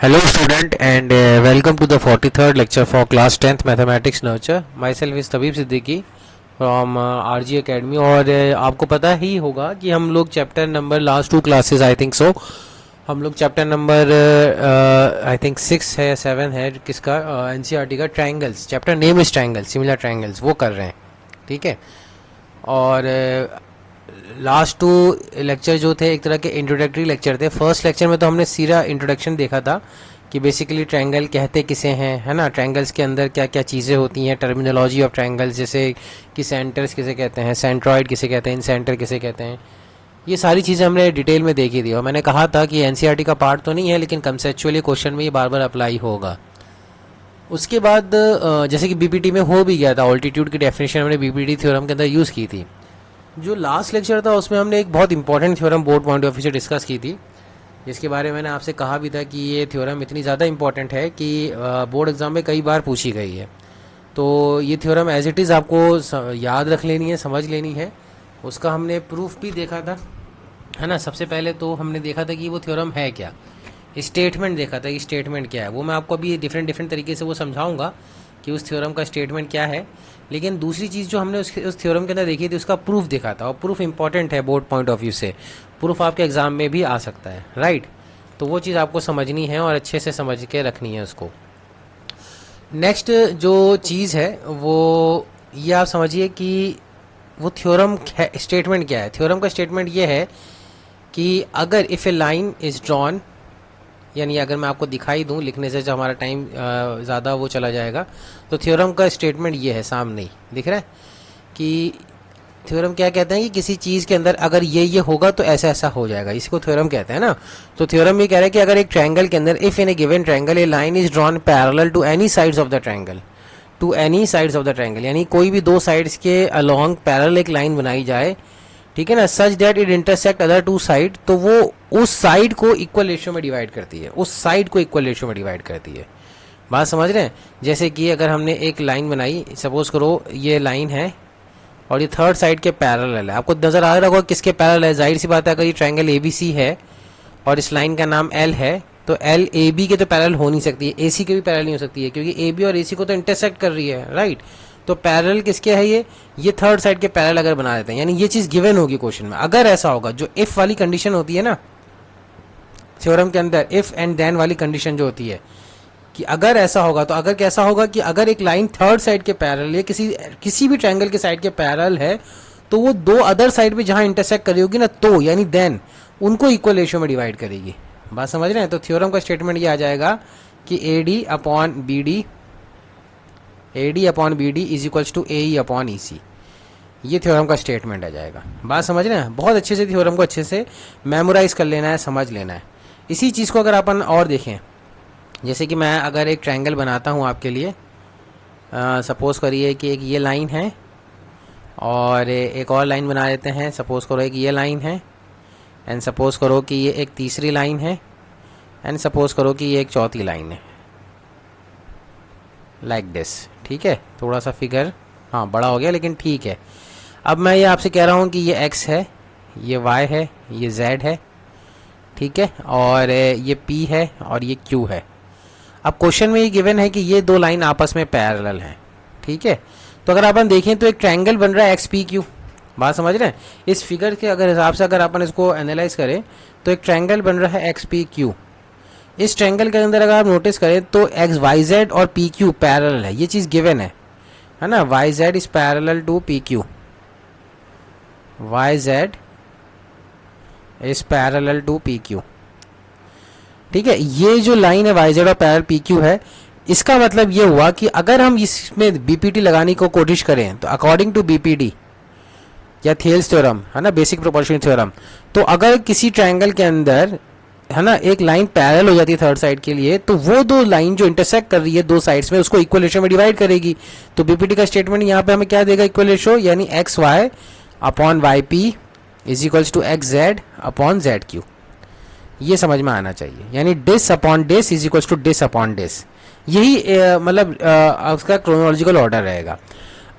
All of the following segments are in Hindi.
Hello student and welcome to the 43rd lecture for class 10th mathematics nurture. Myself is तबीब Siddiqui from RG Academy और आपको पता ही होगा कि हम लोग chapter number last two classes I think so हम लोग चैप्टर नंबर आई थिंक 6 है 7 है किसका NCERT का triangles chapter name is triangles similar triangles वो कर रहे हैं. ठीक है. और लास्ट टू लेक्चर जो थे एक तरह के इंट्रोडक्टरी लेक्चर थे. फर्स्ट लेक्चर में तो हमने सीधा इंट्रोडक्शन देखा था कि बेसिकली ट्रायंगल कहते किसे हैं, है ना, ट्रायंगल्स के अंदर क्या क्या चीज़ें होती हैं, टर्मिनोलॉजी ऑफ ट्रायंगल्स, जैसे कि सेंटर्स किसे कहते हैं, सेंट्रॉइड किसे कहते हैं, इन सेंटर किसे कहते हैं. ये सारी चीज़ें हमने डिटेल में देखी थी और मैंने कहा था कि NCERT का पार्ट तो नहीं है लेकिन कंसेप्चुअली क्वेश्चन में ये बार बार अप्लाई होगा. उसके बाद जैसे कि BPT में हो भी गया था, ऑल्टीट्यूड की डेफिनेशन हमने BPT थ्योरम के अंदर यूज़ की थी. जो लास्ट लेक्चर था उसमें हमने एक बहुत important theorem board point of view से डिस्कस की थी, जिसके बारे में मैंने आपसे कहा भी था कि ये थ्योरम इतनी ज़्यादा इंपॉर्टेंट है कि बोर्ड एग्जाम में कई बार पूछी गई है. तो ये थ्योरम एज इट इज़ आपको याद रख लेनी है, समझ लेनी है. उसका हमने प्रूफ भी देखा था, है ना. सबसे पहले तो हमने देखा था कि वो थ्योरम है क्या, स्टेटमेंट देखा था कि स्टेटमेंट क्या है. वो मैं आपको अभी डिफरेंट तरीके से वो समझाऊंगा कि उस थ्योरम का स्टेटमेंट क्या है. लेकिन दूसरी चीज़ जो हमने उस थ्योरम के अंदर देखी थी उसका प्रूफ देखा था, और प्रूफ इंपॉर्टेंट है बोर्ड पॉइंट ऑफ व्यू से. प्रूफ आपके एग्जाम में भी आ सकता है, राइट. तो वो चीज़ आपको समझनी है और अच्छे से समझ के रखनी है उसको. नेक्स्ट जो चीज़ है वो ये आप समझिए कि वो थ्योरम स्टेटमेंट क्या है. थ्योरम का स्टेटमेंट ये है कि अगर if A line is drawn, यानी अगर मैं आपको दिखाई दूं, लिखने से जो हमारा टाइम ज़्यादा वो चला जाएगा, तो थ्योरम का स्टेटमेंट ये है, सामने ही दिख रहा है कि थ्योरम क्या कहते हैं कि किसी चीज़ के अंदर अगर ये होगा तो ऐसा ऐसा हो जाएगा, इसको थ्योरम कहते हैं ना. तो थ्योरम ये कह रहा है कि अगर एक ट्रायंगल के अंदर if in a given triangle a line is drawn parallel to any sides of the triangle, to any sides of the triangle, यानी कोई भी दो साइड्स के अलॉन्ग पैरेलल एक लाइन बनाई जाए, ठीक है ना, such that it intersect other two side, तो वो उस साइड को इक्वल रेशियो में डिवाइड करती है, उस साइड को इक्वल रेशियो में डिवाइड करती है. बात समझ रहे हैं. जैसे कि अगर हमने एक लाइन बनाई, सपोज करो ये लाइन है और ये थर्ड साइड के पैरेलल है. आपको नजर आ रहा होगा किसके पैरेलल है. जाहिर सी बात है अगर ये ट्रायंगल ABC है और इस लाइन का नाम L है तो L AB के तो पैरेलल हो नहीं सकती है, AC के भी पैरेलल नहीं हो सकती है, क्योंकि AB और AC को तो इंटरसेक्ट कर रही है, राइट. तो पैरेलल किसके है, ये थर्ड साइड के पैरेलल अगर बना देते हैं, यानी ये चीज गिवन होगी क्वेश्चन में. अगर ऐसा होगा, जो इफ वाली कंडीशन होती है ना थ्योरम के अंदर, इफ एंड देन वाली कंडीशन जो होती है कि अगर ऐसा होगा, तो अगर कैसा होगा कि अगर एक लाइन थर्ड साइड के पैरेलल या किसी भी ट्रायंगल के साइड के पैरेलल है, तो वो दो अदर साइड में जहां इंटरसेक्ट कर रही होगी ना, तो यानी देन उनको इक्वल रेशियो में डिवाइड करेगी. बात समझ रहे हैं. तो थ्योरम का स्टेटमेंट ये आ जाएगा कि AD upon BD is equals to AE upon EC. ये थ्योरम का स्टेटमेंट आ जाएगा. बात समझ रहे हैं. बहुत अच्छे से थ्योरम को अच्छे से मेमोराइज कर लेना है, समझ लेना है. इसी चीज़ को अगर अपन और देखें, जैसे कि मैं अगर एक ट्रायंगल बनाता हूँ आपके लिए, सपोज करिए कि एक ये लाइन है और एक और लाइन बना लेते हैं. सपोज करो एक ये लाइन है, एंड सपोज करो कि ये एक तीसरी लाइन है, एंड सपोज करो कि ये एक चौथी लाइन है, लाइक दिस. ठीक है. थोड़ा सा फिगर हाँ बड़ा हो गया लेकिन ठीक है. अब मैं ये आपसे कह रहा हूँ कि ये X है, ये Y है, ये Z है, ठीक है, और ये P है और ये Q है. अब क्वेश्चन में ये गिवन है कि ये दो लाइन आपस में पैरेलल हैं, ठीक है. तो अगर अपन देखें तो एक ट्रायंगल बन रहा है XPQ. बात समझ रहे हैं. इस फिगर के अगर हिसाब से अगर अपन इसको एनालाइज करें तो एक ट्रायंगल बन रहा है XPQ. इस ट्रायंगल के अंदर अगर आप नोटिस करें तो XYZ और PQ पैरेलल है, ये चीज गिवन है ना. YZ is parallel to PQ, YZ is parallel to PQ. ठीक है. ये जो लाइन है YZ और पैरेलल PQ है, इसका मतलब ये हुआ कि अगर हम इसमें BPT लगाने को कोशिश करें तो अकॉर्डिंग टू BPD या थेल्स थ्योरम, है ना, बेसिक प्रोपोर्शन थ्योरम, तो अगर किसी ट्रायंगल के अंदर, है ना, एक लाइन पैरेलल हो जाती है थर्ड साइड के लिए, तो वो दो लाइन जो इंटरसेक्ट कर रही है दो साइड्स में, उसको इक्वल रेशियो में डिवाइड करेगी. तो BPT का स्टेटमेंट यहाँ पे हमें क्या देगा, इक्वल रेशियो, यानी XY upon YP is equals to XZ upon ZQ. ये समझ में आना चाहिए. यानी this upon this is equals to this upon this. यही मतलब उसका क्रोनोलॉजिकल ऑर्डर रहेगा.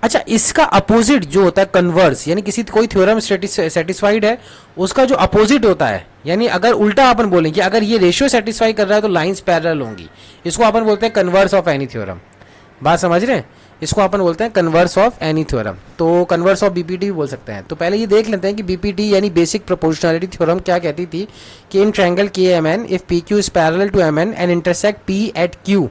अच्छा, इसका अपोजिट जो होता है कन्वर्स, यानी किसी कोई थ्योरम सेटिस्फाइड है, उसका जो अपोजिट होता है, यानी अगर उल्टा अपन बोलेंगे अगर ये रेशियो सेटिस्फाई कर रहा है तो लाइंस पैरेलल होंगी, इसको अपन बोलते हैं कन्वर्स ऑफ एनी थ्योरम। बात समझ रहे हैं? इसको अपन बोलते हैं कन्वर्स ऑफ एनी थ्योरम, तो कन्वर्स ऑफ बीपीटी भी बोल सकते हैं। तो पहले ये देख लेते हैं कि बीपीटी यानी बेसिक प्रोपोर्शनैलिटी थ्योरम क्या कहती थी कि in triangle K M N if P Q is parallel to M N and intersect P at Q,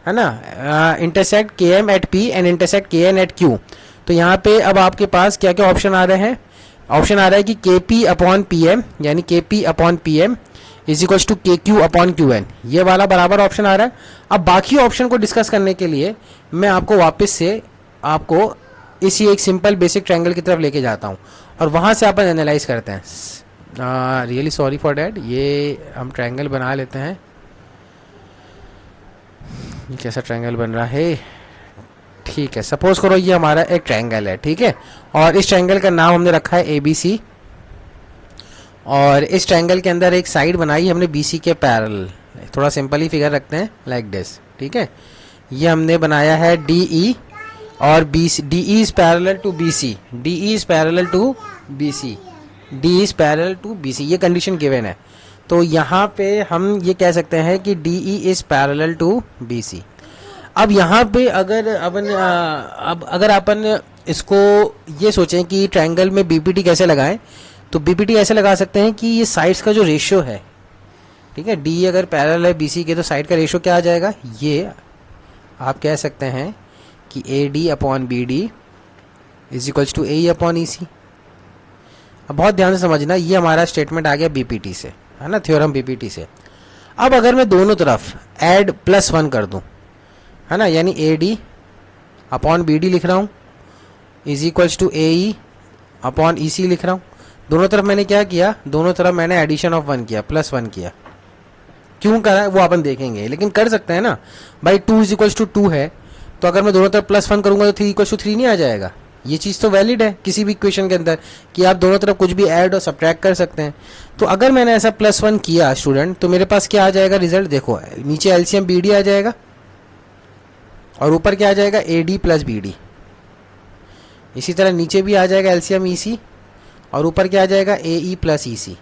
है ना, intersect K M at P and intersect K N at Q. तो यहाँ पे अब आपके पास क्या क्या ऑप्शन आ रहे हैं? ऑप्शन आ रहा है कि K P upon P M, यानी K P upon P M is equal to K Q upon Q N, ये वाला बराबर ऑप्शन आ रहा है। अब बाकी ऑप्शन को डिस्कस करने के लिए मैं आपको वापस से आपको इसी एक सिंपल बेसिक ट्रायंगल की तरफ लेके जाता हूँ और वहाँ से अपन एनालाइज करते हैं। रियली सॉरी फॉर डैट, ये हम ट्रायंगल बना लेते हैं। ये कैसा ट्रायंगल बन रहा है? ठीक है, सपोज करो ये हमारा एक ट्रायंगल है, ठीक है, और इस ट्रायंगल का नाम हमने रखा है ABC, और इस ट्रायंगल के अंदर एक साइड बनाई हमने BC के पैरेलल। थोड़ा सिंपल ही फिगर रखते हैं लाइक दिस, ठीक है। ये हमने बनाया है DE और BC, DE is parallel to BC, DE is parallel to BC, DE is parallel to BC, ये कंडीशन गिवन है। तो यहाँ पे हम ये कह सकते हैं कि DE is parallel to BC। अब यहाँ पे अगर अपन इसको ये सोचें कि ट्रायंगल में बीपीटी कैसे लगाएं, तो बीपीटी ऐसे लगा सकते हैं कि ये साइड्स का जो रेशियो है, ठीक है, डी अगर पैरेलल है बीसी के तो साइड का रेशियो क्या आ जाएगा? ये आप कह सकते हैं कि A D upon B D is equals to A upon E C. अब बहुत ध्यान से समझना, ये हमारा स्टेटमेंट आ गया बीपीटी से, है ना, थ्योरम बीपीटी से। अब अगर मैं दोनों तरफ ऐड +1 कर दूं, है ना, यानी A D upon B D लिख रहा हूँ is equals to A E upon E C लिख रहा हूँ। दोनों तरफ मैंने क्या किया? दोनों तरफ मैंने एडिशन ऑफ 1 किया, +1 किया। क्यों करा वो अपन देखेंगे, लेकिन कर सकते हैं ना भाई। 2 इज इक्वल्स टू 2 है, तो अगर मैं दोनों तरफ +1 करूंगा तो 3 इक्वल्स टू 3 नहीं आ जाएगा? ये चीज़ तो वैलिड है किसी भी इक्वेशन के अंदर कि आप दोनों तरफ कुछ भी ऐड और सब्ट्रैक्ट कर सकते हैं। तो अगर मैंने ऐसा +1 किया स्टूडेंट, तो मेरे पास क्या आ जाएगा रिजल्ट? देखो, नीचे एलसीएम बी डी आ जाएगा और ऊपर क्या आ जाएगा? A D plus B D. इसी तरह नीचे भी आ जाएगा एलसीएम ई सी और ऊपर क्या आ जाएगा? ए ई प्लस ई सी।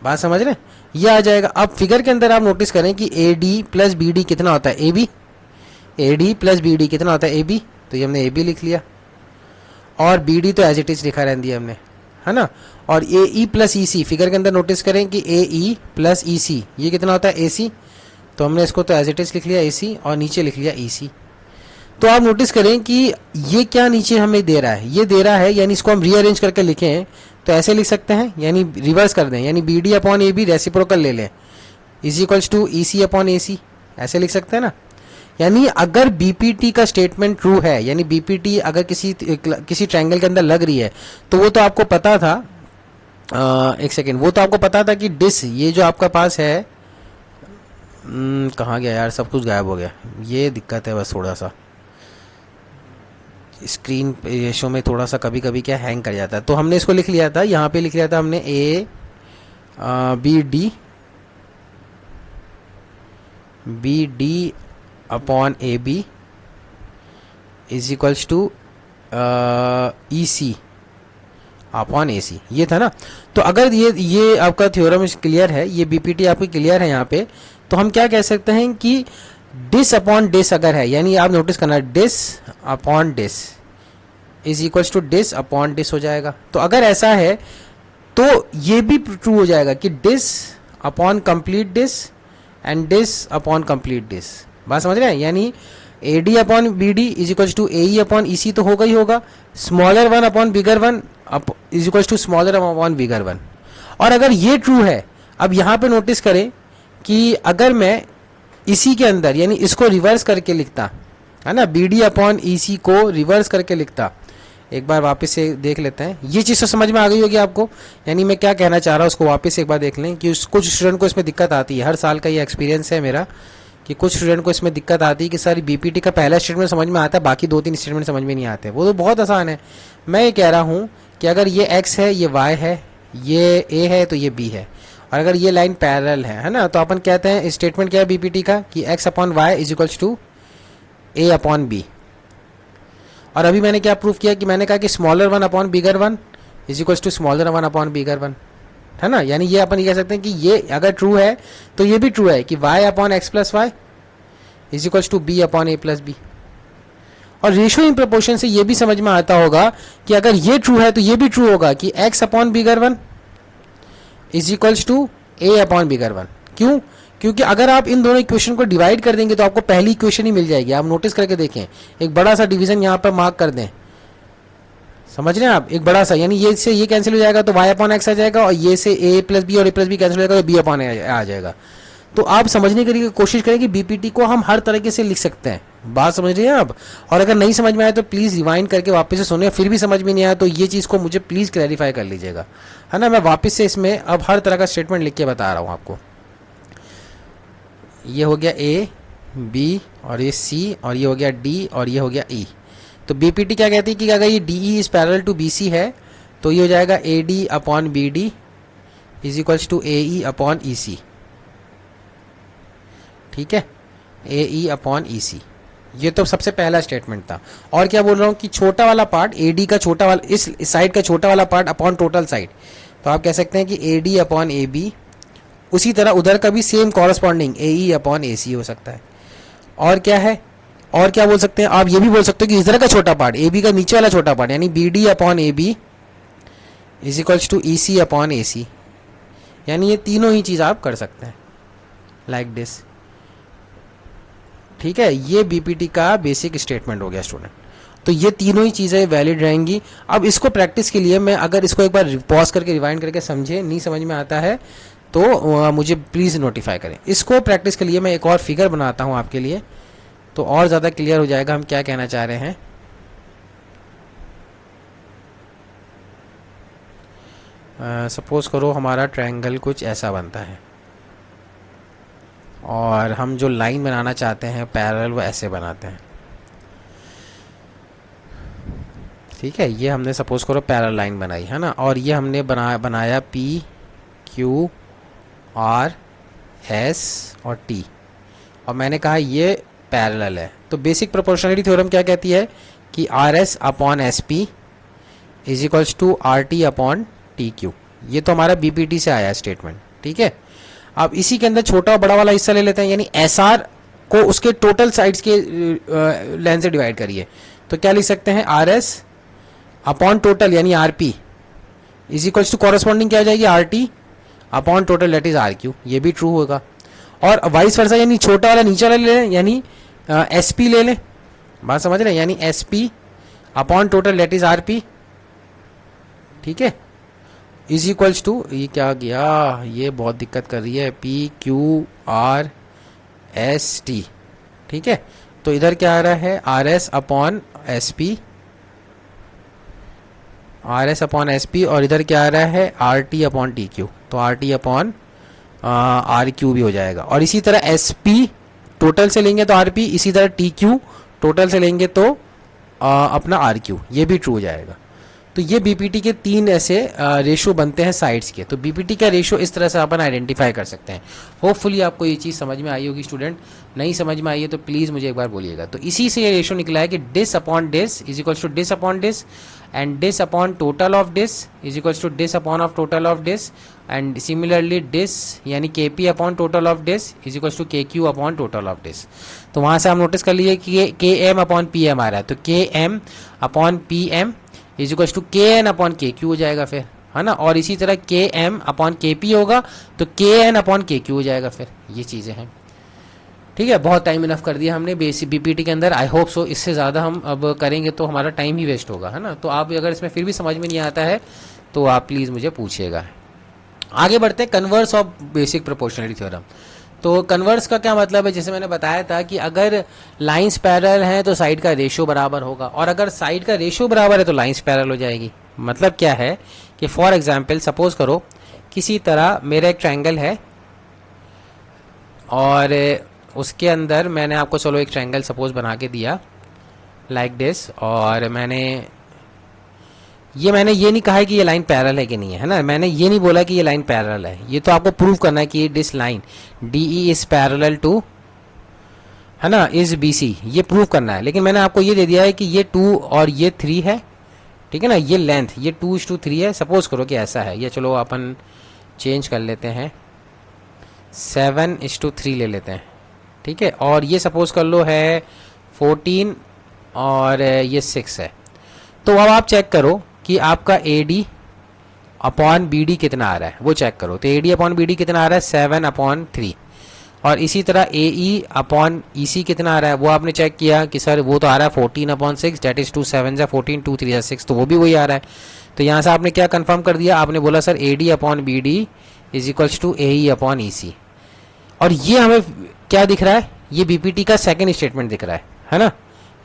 बात समझ रहे हैं? ये आ जाएगा। अब फिगर के अंदर आप नोटिस करें कि A D plus B D कितना होता है? A B. A D plus B D कितना होता है? A B. तो ये हमने ए बी लिख लिया और बी डी तो एज इट इज लिखा रहने दिया हमने, है ना। और ए ई प्लस ई सी, फिगर के अंदर नोटिस करें कि ए ई प्लस ई सी ये कितना होता है? ए सी। तो हमने इसको तो एज इट इज लिख लिया ए सी और नीचे लिख लिया ई सी। तो आप नोटिस करें कि ये क्या नीचे हमें दे रहा है? ये दे रहा है, यानी इसको हम रीअरेंज करके लिखें तो ऐसे लिख सकते हैं, यानी रिवर्स कर दें, यानी B D upon A B reciprocal ले लें is equals to E C upon A C, ऐसे लिख सकते हैं ना। यानी अगर बीपीटी का स्टेटमेंट ट्रू है, यानी बीपीटी अगर किसी ट्रायंगल के अंदर लग रही है, तो वो तो आपको पता था, एक सेकेंड, वो तो आपको पता था कि डिस ये जो आपका पास है, कहाँ गया यार, सब कुछ गायब हो गया। ये दिक्कत है बस, थोड़ा सा स्क्रीन शो में थोड़ा सा कभी कभी क्या हैंग कर जाता है। तो हमने इसको लिख लिया था, यहाँ पे लिख लिया था हमने A B D upon A B is equals to E C upon A C, ये था ना। तो अगर ये आपका थ्योरम क्लियर है, ये बीपीटी आपकी क्लियर है यहाँ पे, तो हम क्या कह सकते हैं कि डिस अपॉन डिस अगर है, यानी आप नोटिस करना this upon this is equals to this upon this हो जाएगा। तो अगर ऐसा है तो ये भी ट्रू हो जाएगा कि this upon complete this and this upon complete this. बात समझ रहे हैं? यानी A D upon B D is equals to A E upon E C तो होगा ही होगा, smaller one upon bigger one is equals to smaller upon bigger one. और अगर ये ट्रू है, अब यहाँ पे नोटिस करें कि अगर मैं इसी के अंदर यानी इसको रिवर्स करके लिखता, है ना, बी डी अपॉन ई सी को रिवर्स करके लिखता, एक बार वापस से देख लेते हैं। ये चीज़ तो समझ में आ गई होगी आपको, यानी मैं क्या कहना चाह रहा हूँ उसको वापस से एक बार देख लें कि कुछ स्टूडेंट को इसमें दिक्कत आती है। हर साल का ये एक्सपीरियंस है मेरा कि कुछ स्टूडेंट को इसमें दिक्कत आती है कि सर बीपीटी का पहला स्टेटमेंट समझ में आता है, बाकी 2-3 स्टेटमेंट समझ में नहीं आते। वो तो बहुत आसान है। मैं ये कह रहा हूँ कि अगर ये एक्स है, ये वाई है, ये ए है तो ये बी है, और अगर ये लाइन पैरेलल है ना, तो अपन कहते हैं स्टेटमेंट क्या है बीपीटी का कि x upon y is equals to A upon b. और अभी मैंने क्या प्रूफ किया कि मैंने कहा कि smaller one upon bigger one is equals to smaller one upon bigger one, है ना। यानी ये अपन ये कह सकते हैं कि ये अगर ट्रू है तो ये भी ट्रू है कि y upon x plus y is equals to b upon a plus b. और रेशियो इन प्रोपोर्शन से ये भी समझ में आता होगा कि अगर ये ट्रू है तो ये भी ट्रू होगा कि x upon bigger one is equals to A upon bigger one. क्यों? क्योंकि अगर आप इन दोनों इक्वेशन को डिवाइड कर देंगे तो आपको पहली इक्वेशन ही मिल जाएगी। आप नोटिस करके देखें, एक बड़ा सा डिवीजन यहाँ पर मार्क कर दें, समझ रहे हैं आप, एक बड़ा सा, यानी ये से ये कैंसिल हो जाएगा तो y अपॉन एक्स आ जाएगा, और ये से a प्लस बी और a प्लस बी कैंसिल हो जाएगा तो b अपॉन आ जाएगा। तो आप समझने की कोशिश करें कि बीपीटी को हम हर तरीके से लिख सकते हैं। बात समझ रहे हैं आप? और अगर नहीं समझ में आया तो प्लीज़ रिवाइंड करके वापस से सुनिए, फिर भी समझ में नहीं आया तो ये चीज़ को मुझे प्लीज़ क्लैरिफाई कर लीजिएगा, है ना। मैं वापस से इसमें अब हर तरह का स्टेटमेंट लिख के बता रहा हूँ आपको। ये हो गया ए, बी, और ये सी, और ये हो गया डी, और ये हो गया ई। तो बीपीटी क्या कहती है कि अगर ये D E is parallel to B C है तो ये हो जाएगा A D upon B D is equals to A E upon E C. ठीक है, ए ई अपॉन ई सी, ये तो सबसे पहला स्टेटमेंट था। और क्या बोल रहा हूँ कि छोटा वाला पार्ट ए डी का छोटा वाला, इस साइड का छोटा वाला पार्ट अपॉन टोटल साइड, तो आप कह सकते हैं कि A D upon A B. उसी तरह उधर का भी same corresponding A E upon A C हो सकता है। और क्या है, और क्या बोल सकते हैं आप, ये भी बोल सकते हो कि इधर का छोटा पार्ट ए बी का नीचे वाला छोटा पार्ट यानी B D upon A B is equals to E C upon A C. यानी ये तीनों ही चीज़ आप कर सकते हैं लाइक दिस। ठीक है, ये बीपीटी का बेसिक स्टेटमेंट हो गया स्टूडेंट। तो ये तीनों ही चीज़ें वैलिड रहेंगी। अब इसको प्रैक्टिस के लिए मैं अगर इसको एक बार पॉज करके रिवाइंड करके समझे, नहीं समझ में आता है तो मुझे प्लीज़ नोटिफाई करें। इसको प्रैक्टिस के लिए मैं एक और फिगर बनाता हूँ आपके लिए, तो और ज़्यादा क्लियर हो जाएगा हम क्या कहना चाह रहे हैं। सपोज करो हमारा ट्रायंगल कुछ ऐसा बनता है और हम जो लाइन बनाना चाहते हैं पैरेलल वो ऐसे बनाते हैं। ठीक है, ये हमने सपोज करो पैरेलल लाइन बनाई है ना, और ये हमने बनाया पी क्यू आर एस और टी, और मैंने कहा ये पैरेलल है। तो बेसिक प्रोपोर्शनलिटी थ्योरम क्या कहती है कि R S upon S P is equals to R T upon T Q. ये तो हमारा बीपीटी से आया स्टेटमेंट। ठीक है, अब इसी के अंदर छोटा और बड़ा वाला हिस्सा ले लेते हैं, यानी एस आर को उसके टोटल साइड्स के लेंथ से डिवाइड करिए। तो क्या लिख सकते हैं, आर एस अपॉन टोटल यानी R P is equals to corresponding क्या हो जाएगी, R T upon total that is R Q. ये भी ट्रू होगा। और वाइस वर्सा यानी छोटा वाला नीचे वाला ले लें, यानी एस पी ले लें। बात समझ रहे हैं, यानी S P upon total that is R P. ठीक है, इज इक्वल्स टू, ये क्या गया, ये बहुत दिक्कत कर रही है, P Q R S T. ठीक है, तो इधर क्या आ रहा है, R S upon S P, R S upon S P, और इधर क्या आ रहा है, R T upon T Q. तो R T upon R Q भी हो जाएगा। और इसी तरह एस पी टोटल से लेंगे तो आर पी, इसी तरह टी क्यू टोटल से लेंगे तो अपना आर क्यू, ये भी ट्रू हो जाएगा। तो ये बीपीटी के तीन ऐसे रेशो बनते हैं साइड्स के। तो बीपीटी का रेशो इस तरह से अपन आइडेंटिफाई कर सकते हैं। होपफुली आपको ये चीज़ समझ में आई होगी स्टूडेंट। नहीं समझ में आई है तो प्लीज़ मुझे एक बार बोलिएगा। तो इसी से ये रेशो निकला है कि this upon this is equals to this upon this, and this upon total of this is equals to this upon of total of this, and similarly this यानी K P upon total of this is equals to K Q upon total of this. तो वहाँ से आप नोटिस कर लीजिए कि K M upon P M आ रहा है, तो K M upon P M is equals to के एन अपॉन के क्यू हो जाएगा फिर, है ना। और इसी तरह के एम अपॉन के पी होगा तो के एन अपॉन के क्यू हो जाएगा फिर। ये चीज़ें हैं। ठीक है, बहुत टाइम इनफ कर दिया हमने बेसिक बीपीटी के अंदर। आई होप सो, इससे ज़्यादा हम अब करेंगे तो हमारा टाइम ही वेस्ट होगा, है ना। तो आप अगर इसमें फिर भी समझ में नहीं आता है तो आप प्लीज़ मुझे पूछिएगा। आगे बढ़ते हैं, converse of basic proportionality theorem. तो कन्वर्स का क्या मतलब है, जैसे मैंने बताया था कि अगर लाइंस पैरेलल हैं तो साइड का रेशियो बराबर होगा, और अगर साइड का रेशियो बराबर है तो लाइंस पैरेलल हो जाएगी। मतलब क्या है कि फॉर एग्जांपल सपोज करो किसी तरह मेरा एक ट्रायंगल है और उसके अंदर मैंने आपको चलो एक ट्रायंगल सपोज बना के दिया लाइक दिस, और मैंने ये नहीं कहा है कि ये लाइन पैरेलल है कि नहीं है ना। मैंने ये नहीं बोला कि ये लाइन पैरेलल है, ये तो आपको प्रूव करना है कि this line D E is parallel to है ना, इज बी सी, ये प्रूव करना है। लेकिन मैंने आपको ये दे दिया है कि ये 2 और ये 3 है, ठीक है ना, ये लेंथ ये 2:3 है। सपोज करो कि ऐसा है, ये चलो अपन चेंज कर लेते हैं 7:3 ले लेते हैं, ठीक है। और ये सपोज कर लो है 14 और ये 6 है। तो अब आप चेक करो कि आपका A D upon B D कितना आ रहा है, वो चेक करो। तो A D upon B D कितना आ रहा है 7/3। और इसी तरह ए ई अपॉन ई सी कितना आ रहा है, वो आपने चेक किया कि सर वो तो आ रहा है 14/6, डेट इज 2 7 14 2 3 6, तो वो भी वही आ रहा है। तो यहाँ से आपने क्या कंफर्म कर दिया, आपने बोला sir A D upon B D is equals to A E upon E C. और ये हमें क्या दिख रहा है, ये बीपीटी का सेकंड स्टेटमेंट दिख रहा है ना,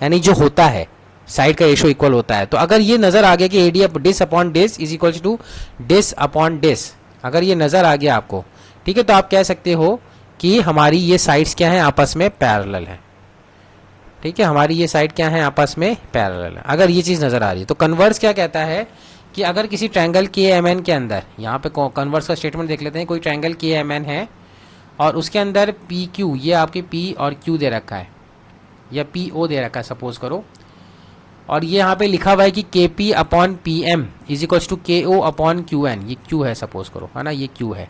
यानी जो होता है साइड का रेशो इक्वल होता है। तो अगर ये नजर आ गया कि AD this upon this is equal to this upon this, अगर ये नजर आ गया आपको, ठीक है, तो आप कह सकते हो कि हमारी ये साइड्स क्या हैं, आपस में पैरेलल है, ठीक है, हमारी ये साइड क्या है, आपस में पैरेलल है। अगर ये चीज नजर आ रही है तो कन्वर्स क्या कहता है कि अगर किसी ट्रायंगल के एम एन के अंदर, यहाँ पे कन्वर्स का स्टेटमेंट देख लेते हैं, कोई ट्रायंगल के एम एन है और उसके अंदर पी क्यू, ये आपकी पी और क्यू दे रखा है या पी ओ दे रखा है सपोज करो, और ये यहाँ पे लिखा हुआ है कि K P upon P M is equals to K O upon Q N, ये क्यू है सपोज करो, है ना, ये क्यू है।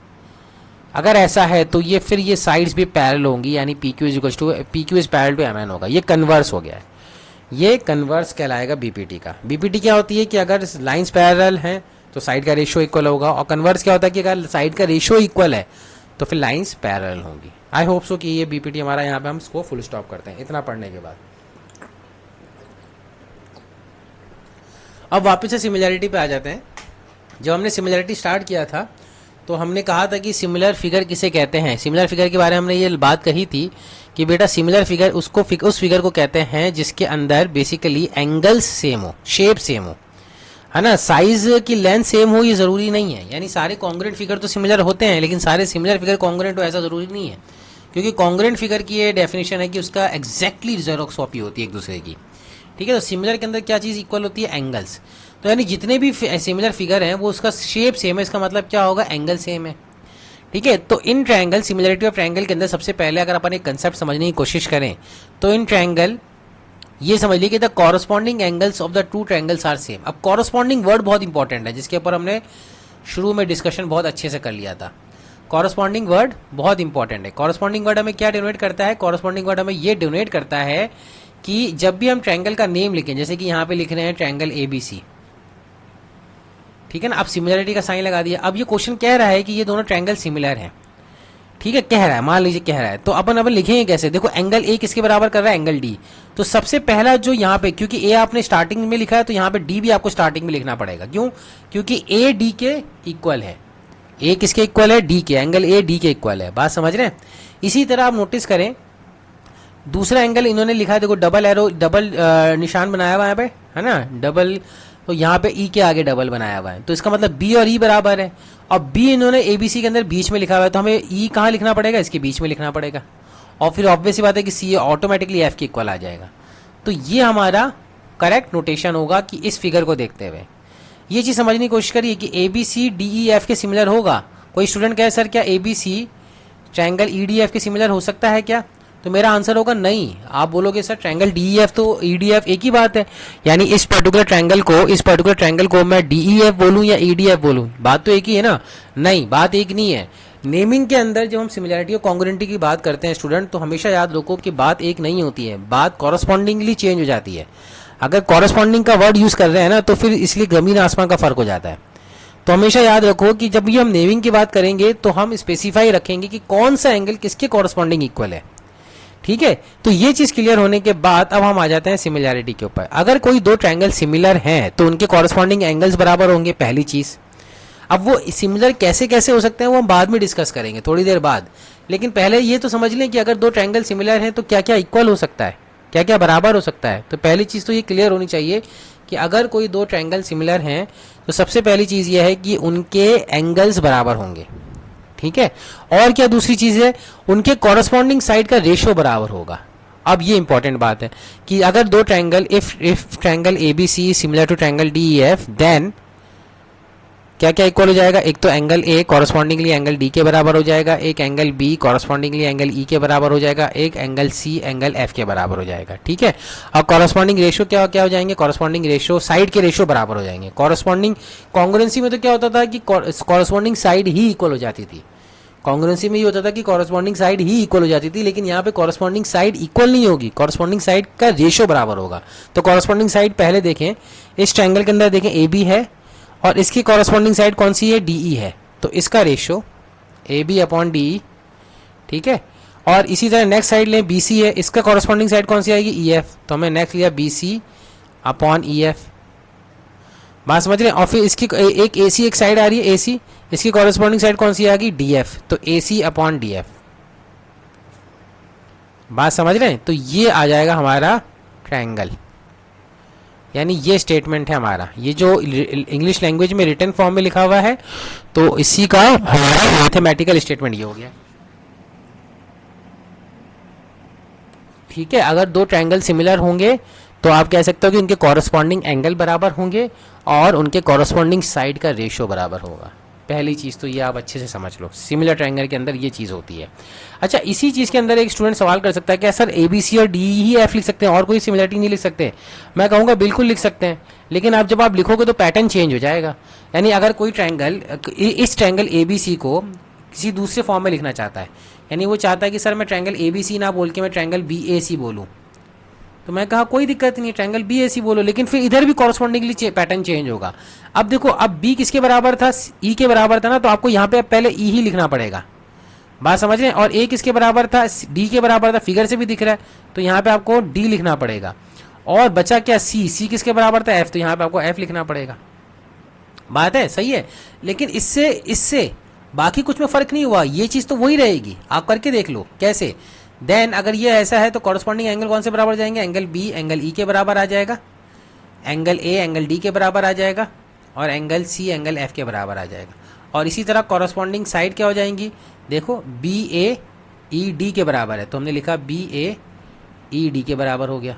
अगर ऐसा है तो ये फिर ये साइड्स भी पैरेलल होंगी, यानी P Q is equals to P Q is parallel to M N होगा। ये कन्वर्स हो गया है, ये कन्वर्स कहलाएगा बीपीटी का। बीपीटी क्या होती है कि अगर लाइंस पैरेलल हैं तो साइड का रेशियो इक्वल होगा, और कन्वर्स क्या होता है कि अगर साइड का रेशियो इक्वल है तो फिर लाइंस पैरेलल होंगी। आई होप सो कि ये बीपीटी हमारा यहाँ पे हम इसको फुल स्टॉप करते हैं इतना पढ़ने के बाद। अब वापस से सिमिलैरिटी पे आ जाते हैं। जब हमने सिमिलैरिटी स्टार्ट किया था तो हमने कहा था कि सिमिलर फिगर किसे कहते हैं। सिमिलर फिगर के बारे में हमने ये बात कही थी कि बेटा सिमिलर फिगर उस फिगर को कहते हैं जिसके अंदर बेसिकली एंगल्स सेम हो, शेप सेम हो, है ना, साइज की लेंथ सेम हो ये जरूरी नहीं है। यानी सारे कॉन्ग्रुएंट फिगर तो सिमिलर होते हैं, लेकिन सारे सिमिलर फिगर कॉन्ग्रुएंट हो ऐसा जरूरी नहीं है, क्योंकि कॉन्ग्रुएंट फिगर की ये डेफिनेशन है कि उसका एग्जैक्टली जेरोक्स कॉपी होती है एक दूसरे की, ठीक है। तो सिमिलर के अंदर क्या चीज इक्वल होती है, एंगल्स। तो यानी जितने भी सिमिलर फिगर हैं वो उसका शेप सेम है, इसका मतलब क्या होगा, एंगल सेम है, ठीक है। तो in triangle, similarity of triangle के अंदर सबसे पहले अगर अपन एक कंसेप्ट समझने की कोशिश करें तो इन ट्रायंगल ये समझ लीजिए कि the corresponding angles of the two triangles are same. अब कॉरस्पॉन्डिंग वर्ड बहुत इंपॉर्टेंट है, जिसके ऊपर हमने शुरू में डिस्कशन बहुत अच्छे से कर लिया था। कॉरस्पॉन्डिंग वर्ड बहुत इंपॉर्टेंट है। कॉरस्पॉन्डिंग वर्ड हमें क्या डिनोट करता है, कॉरस्पॉन्डिंग वर्ड हमें ये डिनोट करता है कि जब भी हम ट्रायंगल का नेम लिखें, जैसे कि यहाँ पे लिख रहे हैं ट्रायंगल एबीसी, ठीक है ना, अब सिमिलरिटी का साइन लगा दिया। अब ये क्वेश्चन कह रहा है कि ये दोनों ट्रायंगल सिमिलर हैं, ठीक है, कह रहा है, मान लीजिए कह रहा है, तो अपन लिखेंगे कैसे। देखो एंगल ए किसके बराबर कर रहा है, एंगल डी। तो सबसे पहला जो यहाँ पे, क्योंकि ए आपने स्टार्टिंग में लिखा है तो यहाँ पे डी भी आपको स्टार्टिंग में लिखना पड़ेगा। क्यों, क्योंकि ए डी के इक्वल है। ए किसके इक्वल है, डी के, एंगल ए डी के इक्वल है, बात समझ रहे हैं। इसी तरह आप नोटिस करें दूसरा एंगल इन्होंने लिखा है, देखो डबल एरो, डबल निशान बनाया हुआ है यहाँ पे, है ना, डबल, तो यहाँ पे ई के आगे डबल बनाया हुआ है, तो इसका मतलब बी और ई बराबर है। और बी इन्होंने एबीसी के अंदर बीच में लिखा हुआ है, तो हमें ई कहाँ लिखना पड़ेगा, इसके बीच में लिखना पड़ेगा। और फिर ऑब्वियस सी बात है कि सी ऑटोमेटिकली एफ के इक्वल आ जाएगा। तो ये हमारा करेक्ट नोटेशन होगा कि इस फिगर को देखते हुए ये चीज समझने की कोशिश करिए कि A B C D E F के सिमिलर होगा। कोई स्टूडेंट कहे सर क्या A B C triangle E D F के सिमिलर हो सकता है क्या, तो मेरा आंसर होगा नहीं। आप बोलोगे sir triangle D E F तो ई डी एफ एक ही बात है, यानी इस पर्टिकुलर ट्रायंगल को मैं डी ई एफ बोलूं या ई डी एफ बोलूं, बात तो एक ही है ना। नहीं, बात एक नहीं है। नेमिंग के अंदर जब हम सिमिलरिटी और कॉन्ग्रुएंटी की बात करते हैं स्टूडेंट, तो हमेशा याद रखो कि बात एक नहीं होती है, बात कॉरस्पॉन्डिंगली चेंज हो जाती है। अगर कॉरस्पॉन्डिंग का वर्ड यूज कर रहे हैं ना तो फिर इसलिए जमीन आसमान का फर्क हो जाता है। तो हमेशा याद रखो कि जब भी हम नेमिंग की बात करेंगे तो हम स्पेसिफाई रखेंगे कि कौन सा एंगल किसके कॉरस्पॉन्डिंग इक्वल है, ठीक है। तो ये चीज क्लियर होने के बाद अब हम आ जाते हैं सिमिलैरिटी के ऊपर। अगर कोई दो ट्रायंगल सिमिलर हैं तो उनके कॉरस्पॉन्डिंग एंगल्स बराबर होंगे, पहली चीज। अब वो सिमिलर कैसे कैसे हो सकते हैं वो हम बाद में डिस्कस करेंगे थोड़ी देर बाद, लेकिन पहले ये तो समझ लें कि अगर दो ट्रायंगल सिमिलर हैं तो क्या क्या इक्वल हो सकता है, क्या क्या बराबर हो सकता है। तो पहली चीज तो ये क्लियर होनी चाहिए कि अगर कोई दो ट्रायंगल सिमिलर हैं तो सबसे पहली चीज ये है कि उनके एंगल्स बराबर होंगे, ठीक है। और क्या दूसरी चीज है, उनके कॉरस्पॉन्डिंग साइड का रेशियो बराबर होगा। अब ये इंपॉर्टेंट बात है कि अगर दो triangle, if triangle ABC similar to triangle DEF, then क्या क्या इक्वल हो जाएगा, एक तो angle A correspondingly angle D के बराबर हो जाएगा, एक angle B correspondingly angle E के बराबर हो जाएगा, एक एंगल सी एंगल एफ के बराबर हो जाएगा। ठीक है, और कॉरस्पॉन्डिंग रेशियो क्या क्या हो जाएंगे, कॉरस्पॉन्डिंग रेशियो साइड के रेशियो बराबर हो जाएंगे। कॉरस्पॉन्डिंग कॉन्ग्रुएंसी में तो क्या होता था कि कॉरस्पॉन्डिंग साइड ही इक्वल हो जाती थी, कॉन्ग्रुएंसी में ये होता था कि कॉरस्पॉन्डिंग साइड ही इक्वल हो जाती थी, लेकिन यहाँ पे कॉरस्पॉन्डिंग साइड इक्वल नहीं होगी, कॉरस्पॉन्डिंग साइड का रेशियो बराबर होगा। तो कॉरस्पॉन्डिंग साइड पहले देखें, इस ट्रायंगल के अंदर देखें ए बी है और इसकी कॉरस्पॉन्डिंग साइड कौन सी है, डी ई है, तो इसका ratio A B upon D E. ठीक है, और इसी तरह नेक्स्ट साइड लें बी सी है, इसका कॉरस्पॉन्डिंग साइड कौन सी आएगी, ई एफ, तो हमने नेक्स्ट लिया B C upon E F. बात समझ रहे हैं। और फिर इसकी एक ए सी एक साइड आ रही है ए सी, इसकी कॉरस्पॉन्डिंग साइड कौन सी आ गई, डी एफ, तो ए सी अपॉन डी एफ। बात समझ रहे हैं, तो ये आ जाएगा हमारा ट्रायंगल, यानी ये स्टेटमेंट है हमारा, ये जो इंग्लिश लैंग्वेज में रिटन फॉर्म में लिखा हुआ है, तो इसी का हमारा मैथमेटिकल स्टेटमेंट ये हो गया। ठीक है, अगर दो ट्रायंगल सिमिलर होंगे तो आप कह सकते हो कि उनके कॉरस्पॉन्डिंग एंगल बराबर होंगे और उनके कॉरस्पॉन्डिंग साइड का रेशियो बराबर होगा। पहली चीज़ तो ये आप अच्छे से समझ लो, सिमिलर ट्रायंगल के अंदर ये चीज़ होती है। अच्छा, इसी चीज़ के अंदर एक स्टूडेंट सवाल कर सकता है क्या सर ए बी सी और डी ही एफ लिख सकते हैं और कोई सिमिलरिटी नहीं लिख सकते? मैं कहूँगा बिल्कुल लिख सकते हैं, लेकिन आप जब आप लिखोगे तो पैटर्न चेंज हो जाएगा। यानी अगर कोई ट्रायंगल इस ट्रायंगल ए बी सी को किसी दूसरे फॉर्म में लिखना चाहता है, यानी वो चाहता है कि सर मैं ट्रायंगल ए बी सी ना बोल के मैं ट्रायंगल बी ए सी बोलूँ, तो मैं कहा कोई दिक्कत नहीं है, ट्रायंगल बी ए सी बोलो, लेकिन फिर इधर भी कॉरस्पॉन्डिंगली पैटर्न चेंज होगा। अब देखो, अब बी किसके बराबर था, ई के बराबर था ना, तो आपको यहाँ पे पहले ई ही लिखना पड़ेगा। बात समझ रहे हैं। और ए किसके बराबर था, डी के बराबर था, फिगर से भी दिख रहा है, तो यहाँ पे आपको डी लिखना पड़ेगा। और बचा क्या, सी, सी किसके बराबर था, एफ, तो यहाँ पे आपको एफ लिखना पड़ेगा। बात है, सही है। लेकिन इससे बाकी कुछ में फर्क नहीं हुआ, ये चीज़ तो वही रहेगी, आप करके देख लो कैसे। देन अगर ये ऐसा है तो कॉरस्पॉन्डिंग एंगल कौन से बराबर जाएंगे, एंगल बी एंगल ई के बराबर आ जाएगा, एंगल ए एंगल डी के बराबर आ जाएगा, और एंगल सी एंगल एफ के बराबर आ जाएगा। और इसी तरह कॉरस्पॉन्डिंग साइड क्या हो जाएंगी, देखो बी ए ई डी के बराबर है, तो हमने लिखा बी ए ई डी के बराबर हो गया।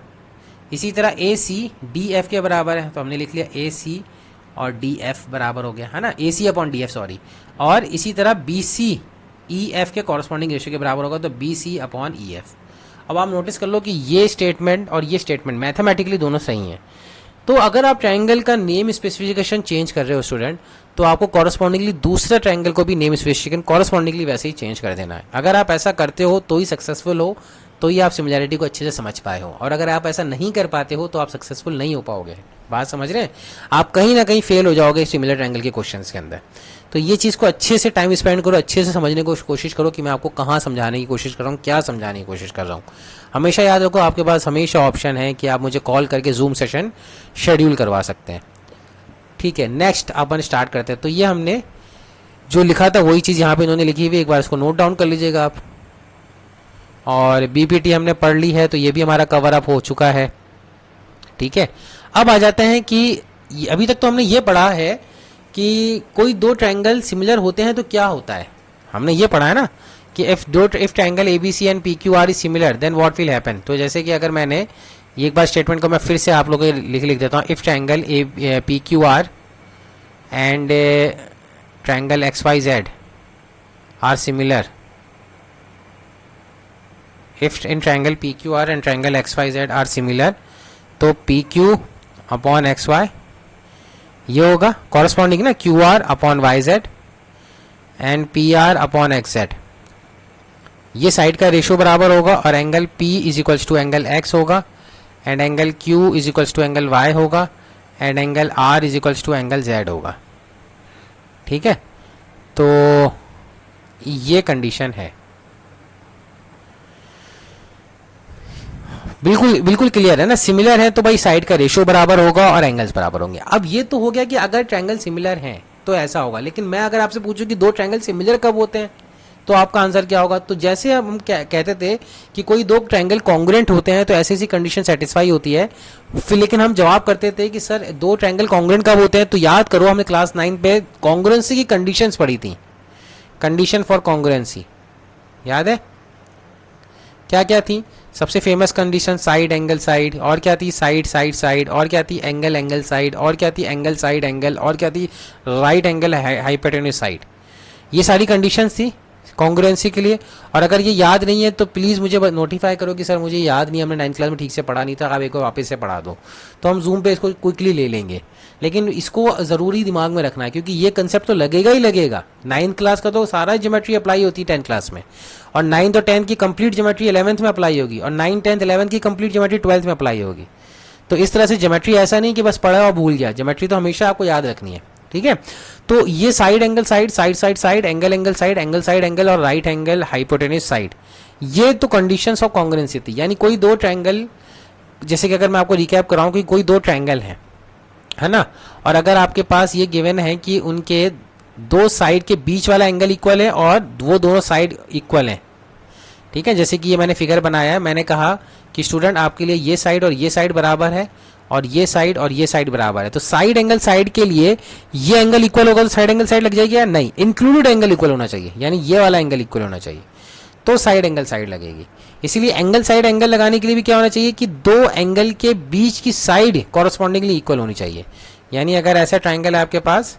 इसी तरह ए सी डी एफ के बराबर है, तो हमने लिख लिया ए सी और डी एफ बराबर हो गया, है ना, A C upon D F, sorry. और इसी तरह बी सी ई एफ के कॉरस्पॉन्डिंग रेशियो के बराबर होगा, तो B C upon E F. अब आप नोटिस कर लो कि ये स्टेटमेंट और ये स्टेटमेंट मैथमेटिकली दोनों सही हैं। तो अगर आप ट्रायंगल का नेम स्पेसिफिकेशन चेंज कर रहे हो स्टूडेंट, तो आपको कॉरस्पॉन्डिंगली दूसरे ट्रायंगल को भी नेम स्पेसिफिकेशन कॉरस्पॉन्डिंगली वैसे ही चेंज कर देना है। अगर आप ऐसा करते हो तो ही सक्सेसफुल हो, तो ही आप सिमिलैरिटी को अच्छे से समझ पाए हो, और अगर आप ऐसा नहीं कर पाते हो तो आप सक्सेसफुल नहीं हो पाओगे। बात समझ रहे हैं, आप कहीं ना कहीं फेल हो जाओगे सिमिलर ट्रायंगल के क्वेश्चंस के अंदर। तो ये चीज़ को अच्छे से टाइम स्पेंड करो, अच्छे से समझने की कोशिश करो कि मैं आपको कहाँ समझाने की कोशिश कर रहा हूँ, क्या समझाने की कोशिश कर रहा हूँ। हमेशा याद रखो, आपके पास हमेशा ऑप्शन है कि आप मुझे कॉल करके जूम सेशन शेड्यूल करवा सकते हैं। ठीक है, नेक्स्ट अपन स्टार्ट करते हैं। तो ये हमने जो लिखा था वही चीज़ यहाँ पे इन्होंने लिखी हुई, एक बार इसको नोट डाउन कर लीजिएगा आप। और बीपीटी हमने पढ़ ली है, तो ये भी हमारा कवर अप हो चुका है। ठीक है, अब आ जाते हैं कि अभी तक तो हमने ये पढ़ा है कि कोई दो ट्रायंगल सिमिलर होते हैं तो क्या होता है, हमने ये पढ़ा है ना कि if triangle A B C and P Q R is similar then what will happen. तो जैसे कि अगर मैंने ये एक बार स्टेटमेंट को मैं फिर से आप लोगों को लिख देता हूँ, if triangle A P Q R and triangle X Y Z are similar, if in triangle P Q R and triangle X Y Z are similar, तो P Q upon X Y ये होगा कॉरस्पॉन्डिंग ना, Q R upon Y Z and P R upon X Z. ये साइड का रेशियो बराबर होगा, और angle P is equals to angle X होगा, and angle Q is equals to angle Y होगा, and angle R is equals to angle Z होगा। ठीक है, तो ये कंडीशन है। बिल्कुल बिल्कुल क्लियर है ना, सिमिलर है तो भाई साइड का रेशियो बराबर होगा और एंगल्स बराबर होंगे। अब ये तो हो गया कि अगर ट्रायंगल सिमिलर हैं तो ऐसा होगा, लेकिन मैं अगर आपसे पूछूं कि दो ट्रायंगल सिमिलर कब होते हैं, तो आपका आंसर क्या होगा। तो जैसे हम कहते थे कि कोई दो ट्रायंगल कॉन्ग्रुएंट होते हैं तो ऐसी ऐसी कंडीशन सेटिस्फाई होती है, फिर लेकिन हम जवाब करते थे कि सर दो ट्रायंगल कॉन्ग्रुएंट कब होते हैं। तो याद करो, हमने क्लास 9 पे कॉन्ग्रुएंसी की कंडीशंस पढ़ी थी, कंडीशन फॉर कॉन्ग्रुएंसी याद है क्या क्या थी? सबसे famous condition side angle side, और क्या थी? साइड साइड साइड, और क्या थी? एंगल एंगल साइड, और क्या थी? एंगल साइड एंगल, और क्या थी? Right angle hypotenuse side. ये सारी कंडीशंस थी कॉन्ग्रुएंसी के लिए। और अगर ये याद नहीं है तो प्लीज़ मुझे नोटिफाई करो कि सर मुझे याद नहीं है, हमने 9th क्लास में ठीक से पढ़ा नहीं था, आप एक बार वापस से पढ़ा दो, तो हम जूम पे इसको क्विकली ले लेंगे। लेकिन इसको ज़रूरी दिमाग में रखना है, क्योंकि ये कंसेप्ट तो लगेगा ही लगेगा। 9th क्लास का तो सारा ज्योमेट्री अप्लाई होती है 10th क्लास में, और 9th और 10th की कंप्लीट ज्योमेट्री 11th में अप्लाई होगी, और 9th 10th 11th की कंप्लीट ज्योमेट्री 12th में अप्लाई होगी। तो इस तरह से ज्योमेट्री ऐसा नहीं कि बस पढ़ा और भूल गया, ज्योमेट्री तो हमेशा आपको याद रखनी है, ठीक है। तो ये side angle side, side side side, angle angle side, angle side angle, और राइट एंगल हाइपोटेन्यूज साइड, ये तो कंडीशंस ऑफ कॉन्ग्रुएंसी थी। यानी कोई दो ट्रायंगल, जैसे कि अगर मैं आपको रिकैप कराऊं कि कोई दो ट्रायंगल हैं, है ना, और अगर आपके पास ये गिवन है कि उनके दो साइड के बीच वाला एंगल इक्वल है और वो दोनों साइड इक्वल हैं, ठीक है। जैसे कि ये मैंने फिगर बनाया है, मैंने कहा कि स्टूडेंट आपके लिए ये साइड और ये साइड बराबर है, और ये साइड और ये साइड बराबर है, तो साइड एंगल साइड के लिए ये एंगल इक्वल होगा तो साइड एंगल साइड लग जाएगी या नहीं? इंक्लूडेड एंगल इक्वल होना चाहिए, यानी ये वाला एंगल इक्वल होना चाहिए, तो साइड एंगल साइड लगेगी। इसीलिए एंगल साइड एंगल लगाने के लिए भी क्या होना चाहिए कि दो एंगल के बीच की साइड कॉरस्पॉन्डिंगली इक्वल होनी चाहिए। यानी अगर ऐसा ट्राइंगल है आपके पास,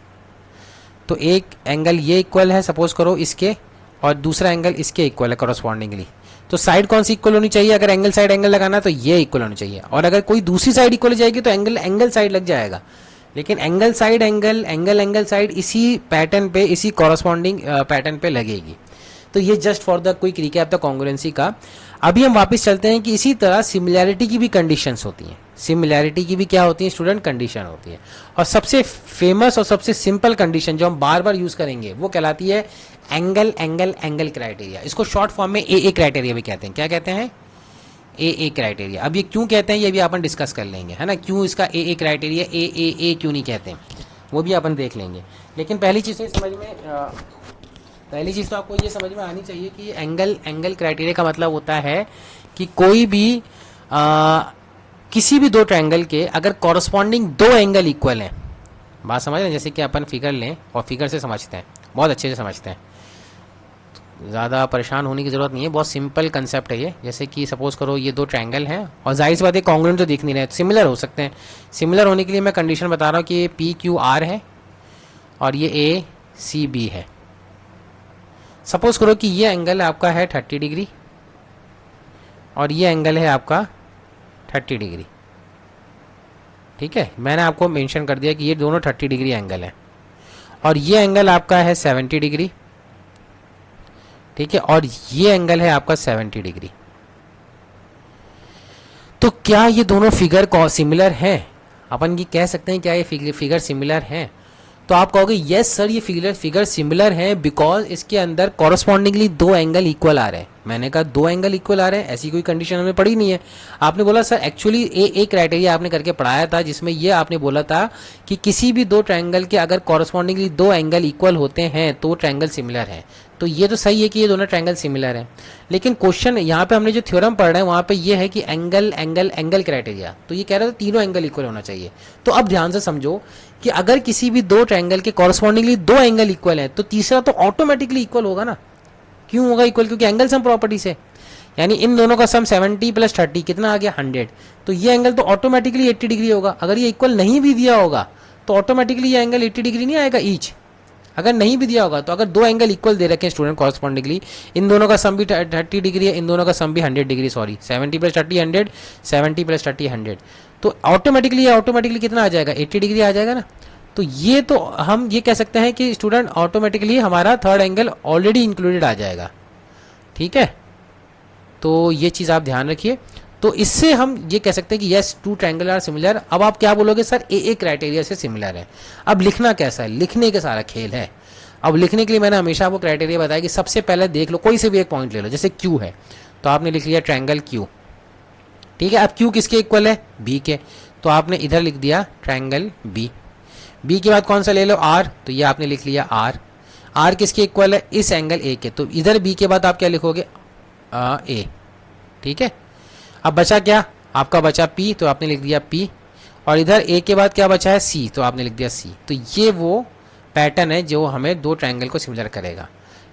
तो एक एंगल ये इक्वल है सपोज करो इसके, और दूसरा एंगल इसके इक्वल है कॉरस्पॉन्डिंगली, तो साइड कौन सी इक्वल होनी चाहिए? अगर एंगल साइड एंगल लगाना तो ये इक्वल होनी चाहिए, और अगर कोई दूसरी साइड इक्वल हो जाएगी तो एंगल एंगल साइड लग जाएगा। लेकिन angle side angle, angle angle side इसी पैटर्न पे, इसी कॉरस्पॉन्डिंग पैटर्न पे लगेगी। तो ये just for the quick recap the congruency का। अभी हम वापस चलते हैं कि इसी तरह सिमिलैरिटी की भी कंडीशंस होती हैं। सिमिलैरिटी की भी क्या होती है स्टूडेंट? कंडीशन होती है। और सबसे फेमस और सबसे सिंपल कंडीशन जो हम बार बार यूज करेंगे वो कहलाती है एंगल एंगल एंगल क्राइटेरिया। इसको शॉर्ट फॉर्म में ए क्राइटेरिया भी कहते हैं। क्या कहते हैं? ए क्राइटेरिया। अब ये क्यों कहते हैं ये भी अपन डिस्कस कर लेंगे, है ना। क्यों इसका ए क्राइटेरिया ए क्यों नहीं कहते हैं वो भी अपन देख लेंगे। लेकिन पहली चीज़ तो आपको ये समझ में आनी चाहिए कि एंगल एंगल क्राइटेरिया का मतलब होता है कि कोई भी किसी भी दो ट्रायंगल के अगर कॉरस्पॉन्डिंग दो एंगल इक्वल हैं, बात समझ रहे हैं। जैसे कि अपन फिगर लें और फिगर से समझते हैं, बहुत अच्छे से समझते हैं, ज़्यादा परेशान होने की ज़रूरत नहीं है, बहुत सिंपल कंसेप्ट है ये। जैसे कि सपोज करो ये दो ट्रायंगल हैं और जाहिर सी बात है कॉन्ग्रुएंट तो दिख नहीं रहे, सिमिलर हो सकते हैं। सिमिलर होने के लिए मैं कंडीशन बता रहा हूँ कि ये PQR है और ये ACB है। सपोज करो कि ये एंगल आपका है 30 डिग्री और ये एंगल है आपका 30 डिग्री, ठीक है। मैंने आपको मेंशन कर दिया कि ये दोनों 30 डिग्री एंगल है, और ये एंगल आपका है 70 डिग्री, ठीक है, और ये एंगल है आपका 70 डिग्री। तो क्या ये दोनों फिगर सिमिलर हैं? अपन ये कह सकते हैं क्या ये फिगर सिमिलर हैं? तो आप कहोगे यस सर ये फिगर सिमिलर है बिकॉज इसके अंदर कॉरस्पॉन्डिंगली दो एंगल इक्वल आ रहे हैं। मैंने कहा दो एंगल इक्वल आ रहे हैं, ऐसी कोई कंडीशन हमें पड़ी नहीं है। आपने बोला सर एक्चुअली ए क्राइटेरिया आपने करके पढ़ाया था जिसमें ये आपने बोला था कि किसी भी दो ट्रायंगल के अगर कॉरस्पॉन्डिंगली दो एंगल इक्वल होते हैं तो ट्रायंगल सिमिलर है। तो ये तो सही है कि ये दोनों ट्रायंगल सिमिलर हैं, लेकिन क्वेश्चन यहाँ पे हमने जो थ्योरम पढ़ रहे हैं वहाँ पे ये है कि एंगल एंगल एंगल क्राइटेरिया, तो ये कह रहा था तीनों एंगल इक्वल होना चाहिए। तो अब ध्यान से समझो कि अगर किसी भी दो ट्रायंगल के कॉरस्पॉन्डिंगली दो एंगल इक्वल है तो तीसरा तो ऑटोमेटिकली इक्वल होगा ना। क्यों होगा इक्वल? क्योंकि एंगल सम प्रॉपर्टी से, यानी इन दोनों का सम 70 + 30 कितना आ गया 100, तो ये एंगल तो ऑटोमेटिकली 80 डिग्री होगा। अगर ये इक्वल नहीं भी दिया होगा तो ऑटोमेटिकली ये एंगल 80 डिग्री नहीं आएगा ईच, अगर नहीं भी दिया होगा तो। अगर दो एंगल इक्वल दे रखे हैं स्टूडेंट कॉरस्पॉन्डिंगली, इन दोनों का सम भी 30 डिग्री है, इन दोनों का सम भी 100 डिग्री, सॉरी 70 + 30 100, 70 + 30 100, तो ऑटोमेटिकली कितना आ जाएगा 80 डिग्री आ जाएगा ना। तो ये तो हम ये कह सकते हैं कि स्टूडेंट ऑटोमेटिकली हमारा थर्ड एंगल ऑलरेडी इंक्लूडेड आ जाएगा, ठीक है। तो ये चीज़ आप ध्यान रखिए। तो इससे हम ये कह सकते हैं कि yes two triangle are similar. अब आप क्या बोलोगे सर ए क्राइटेरिया से सिमिलर है। अब लिखना कैसा है? लिखने का सारा खेल है। अब लिखने के लिए मैंने हमेशा आपको क्राइटेरिया बताया कि सबसे पहले देख लो, कोई से भी एक पॉइंट ले लो, जैसे क्यू है तो आपने लिख लिया ट्रायंगल क्यू, ठीक है। अब क्यू किसके इक्वल है? बी के, तो आपने इधर लिख दिया ट्रायंगल बी। बी के बाद कौन सा ले लो? आर, तो ये आपने लिख लिया आर। आर किसके इक्वल है? इस एंगल ए के, तो इधर बी के बाद आप क्या लिखोगे? ए, ठीक है। अब बचा क्या आपका? बचा पी, तो आपने लिख दिया पी, और इधर ए के बाद क्या बचा है? सी, तो आपने लिख दिया सी। तो ये वो पैटर्न है जो हमें दो ट्रायंगल को सिमिलर करेगा।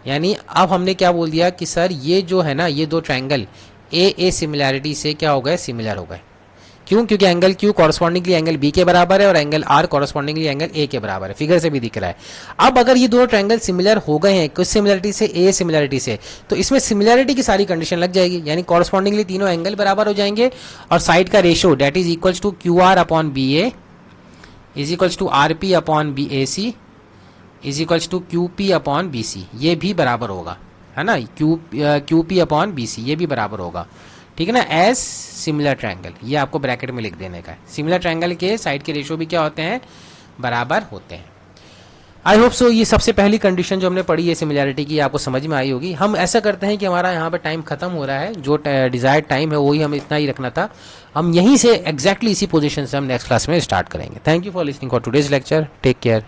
यानी अब हमने क्या बोल दिया कि सर ये जो है ना, ये दो ट्रायंगल ए सिमिलैरिटी से क्या हो गए, सिमिलर हो गए। क्यों? क्योंकि angle Q correspondingly angle B के बराबर है और angle R correspondingly angle A के बराबर है, फिगर से भी दिख रहा है। अब अगर ये दो ट्रायंगल सिमिलर हो गए हैं कुछ सिमिलरिटी से, ए सिमिलरिटी से, तो इसमें सिमिलरिटी की सारी कंडीशन लग जाएगी, यानी कॉरस्पॉन्डिंगली तीनों एंगल बराबर हो जाएंगे और साइड का ratio that is equals to Q R upon B A is equals to R P upon B A C is equals to Q P upon B C, ये भी बराबर होगा, है ना, Q P upon B C ये भी बराबर होगा, ठीक है ना, एज सिमिलर ट्रायंगल, ये आपको ब्रैकेट में लिख देने का है। सिमिलर ट्रायंगल के साइड के रेशियो भी क्या होते हैं, बराबर होते हैं। आई होप सो ये सबसे पहली कंडीशन जो हमने पढ़ी है सिमिलैरिटी की आपको समझ में आई होगी। हम ऐसा करते हैं कि हमारा यहाँ पे टाइम खत्म हो रहा है, जो डिजायर्ड टाइम है वही हमें इतना ही रखना था, हम यहीं से एग्जैक्टली इसी पोजीशन से हम नेक्स्ट क्लास में स्टार्ट करेंगे। Thank you for listening for today's lecture, take care.